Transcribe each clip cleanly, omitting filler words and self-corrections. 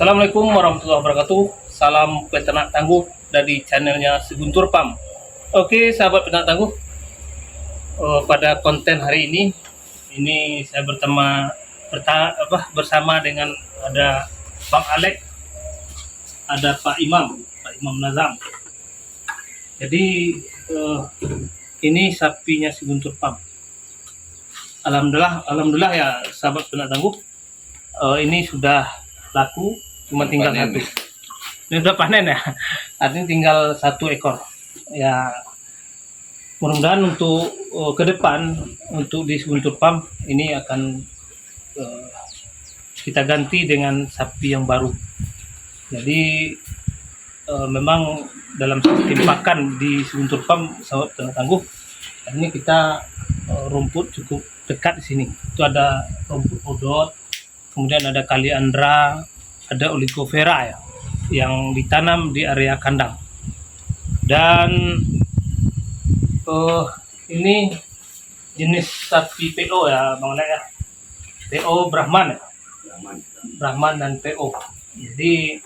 Assalamualaikum warahmatullahi wabarakatuh. Salam peternak tangguh dari channelnya Seguntur Farm. Oke, sahabat peternak tangguh. Pada konten hari ini saya bersama dengan ada Bang Alek, ada Pak Imam Nazam. Jadi ini sapinya Seguntur Farm. Alhamdulillah ya sahabat peternak tangguh. Ini sudah laku, cuma tinggal satu. Ini udah panen ya, artinya tinggal 1 ekor. Ya, mudah-mudahan untuk ke depan untuk di Seguntur Farm ini akan kita ganti dengan sapi yang baru. Jadi memang dalam sistem pakan di Seguntur Farm, sahabat peternak tangguh, ini kita rumput cukup dekat di sini. Itu ada rumput odot, kemudian ada kaliandra, ada oligofera ya, yang ditanam di area kandang. Dan ini jenis sapi PO ya Bang Lek ya, PO Brahman ya, Brahman dan PO. Jadi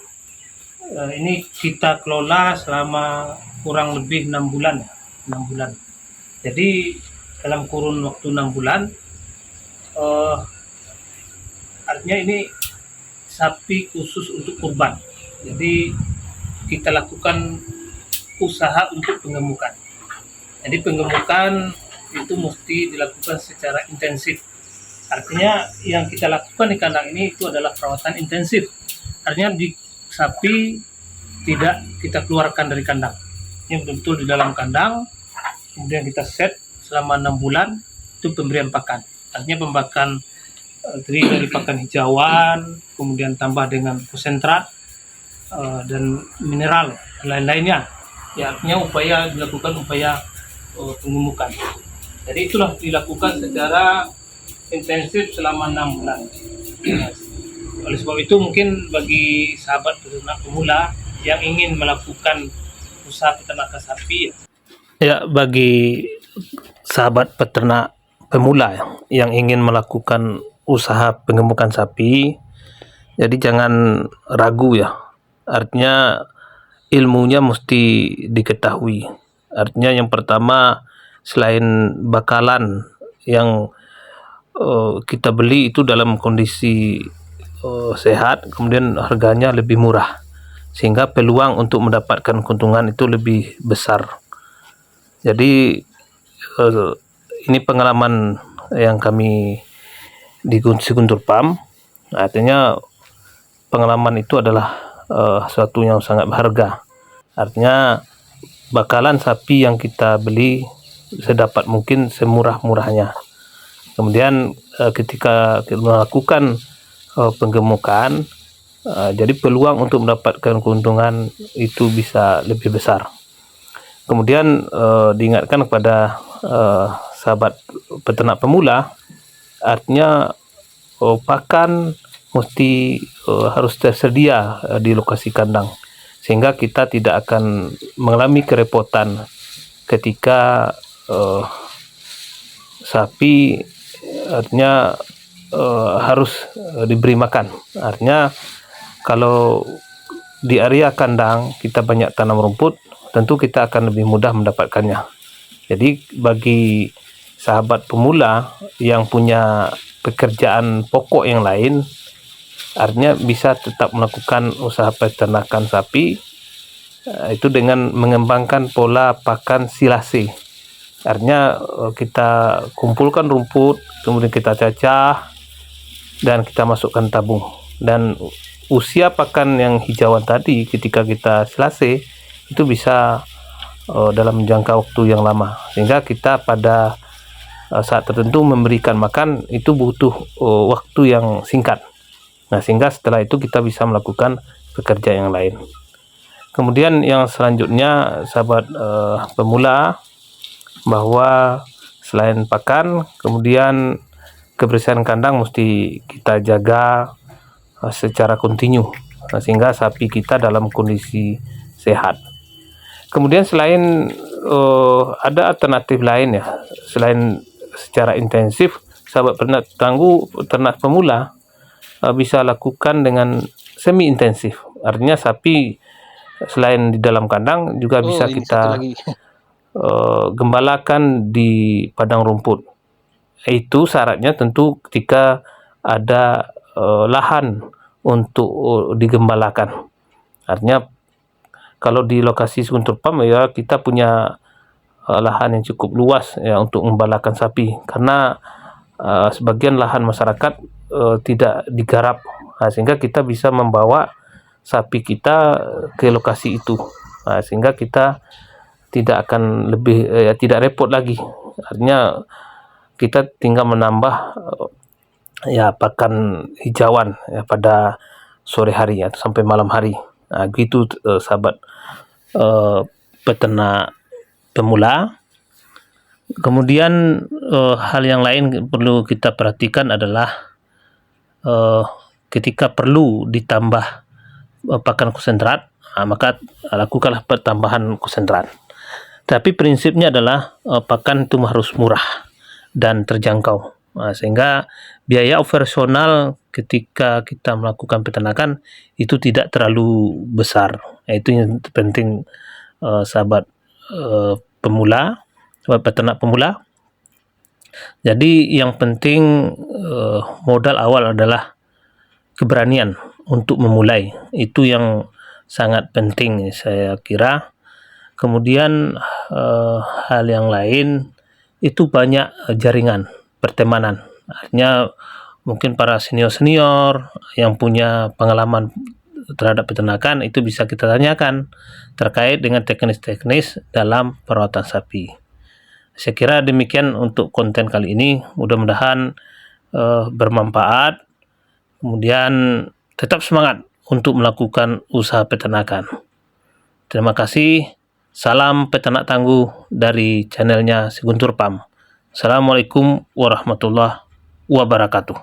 ini kita kelola selama kurang lebih 6 bulan ya, 6 bulan. Jadi dalam kurun waktu 6 bulan artinya ini sapi khusus untuk kurban. Jadi kita lakukan usaha untuk pengemukan. Jadi pengemukan itu mesti dilakukan secara intensif. Artinya yang kita lakukan di kandang ini itu adalah perawatan intensif. Artinya di sapi tidak kita keluarkan dari kandang. Ini betul-betul di dalam kandang. Kemudian kita set selama 6 bulan itu pemberian pakan. Artinya pembakan terdiri dari pakan hijauan, kemudian tambah dengan konsentrat dan mineral lain-lainnya. Ya, artinya dilakukan upaya pengemukan. Jadi itulah dilakukan secara intensif selama 6 bulan. Oleh sebab itu mungkin bagi sahabat peternak pemula yang ingin melakukan usaha peternakan sapi, ya bagi sahabat peternak pemula yang ingin melakukan usaha pengemukan sapi, jadi jangan ragu ya. Artinya ilmunya mesti diketahui. Artinya yang pertama, selain bakalan yang kita beli itu dalam kondisi sehat, kemudian harganya lebih murah, sehingga peluang untuk mendapatkan keuntungan itu lebih besar. Jadi ini pengalaman yang kami di Seguntur Farm. Artinya pengalaman itu adalah sesuatu yang sangat berharga. Artinya bakalan sapi yang kita beli sedapat mungkin semurah-murahnya. Kemudian ketika kita melakukan penggemukan, jadi peluang untuk mendapatkan keuntungan itu bisa lebih besar. Kemudian diingatkan kepada sahabat peternak pemula, artinya pakan mesti harus tersedia di lokasi kandang, sehingga kita tidak akan mengalami kerepotan ketika sapi artinya harus diberi makan. Artinya kalau di area kandang kita banyak tanam rumput, tentu kita akan lebih mudah mendapatkannya. Jadi bagi sahabat pemula yang punya pekerjaan pokok yang lain, artinya bisa tetap melakukan usaha peternakan sapi itu dengan mengembangkan pola pakan silase. Artinya kita kumpulkan rumput, kemudian kita cacah dan kita masukkan tabung. Dan usia pakan yang hijauan tadi ketika kita silase itu bisa dalam jangka waktu yang lama, sehingga kita pada saat tertentu memberikan makan itu butuh waktu yang singkat. Nah, sehingga setelah itu kita bisa melakukan pekerjaan yang lain. Kemudian yang selanjutnya sahabat pemula, bahwa selain pakan, kemudian kebersihan kandang mesti kita jaga secara kontinu, sehingga sapi kita dalam kondisi sehat. Kemudian selain ada alternatif lain ya, selain secara intensif, sahabat peternak tangguh, peternak pemula bisa lakukan dengan semi intensif. Artinya sapi selain di dalam kandang juga bisa ini kita satu lagi. gembalakan di padang rumput. Itu syaratnya tentu ketika ada lahan untuk digembalakan. Artinya kalau di lokasi Guntur Pam ya kita punya lahan yang cukup luas ya untuk menggembalakan sapi, karena sebagian lahan masyarakat tidak digarap, sehingga kita bisa membawa sapi kita ke lokasi itu, sehingga kita tidak akan tidak repot lagi. Artinya kita tinggal menambah ya pakan hijauan ya pada sore hari atau sampai malam hari. Gitu sahabat peternak pemula. Kemudian hal yang lain perlu kita perhatikan adalah ketika perlu ditambah pakan konsentrat, maka lakukanlah pertambahan konsentrat. Tapi prinsipnya adalah pakan itu harus murah dan terjangkau, sehingga biaya operasional ketika kita melakukan peternakan itu tidak terlalu besar. Itu yang penting sahabat pemula, sahabat peternak pemula. Jadi yang penting modal awal adalah keberanian untuk memulai. Itu yang sangat penting saya kira. Kemudian hal yang lain itu banyak jaringan pertemanan. Artinya mungkin para senior-senior yang punya pengalaman terhadap peternakan itu bisa kita tanyakan terkait dengan teknis-teknis dalam perawatan sapi. Saya kira demikian untuk konten kali ini. Mudah-mudahan bermanfaat. Kemudian tetap semangat untuk melakukan usaha peternakan. Terima kasih. Salam peternak tangguh dari channelnya Si Guntur Pam. Assalamualaikum warahmatullahi wabarakatuh.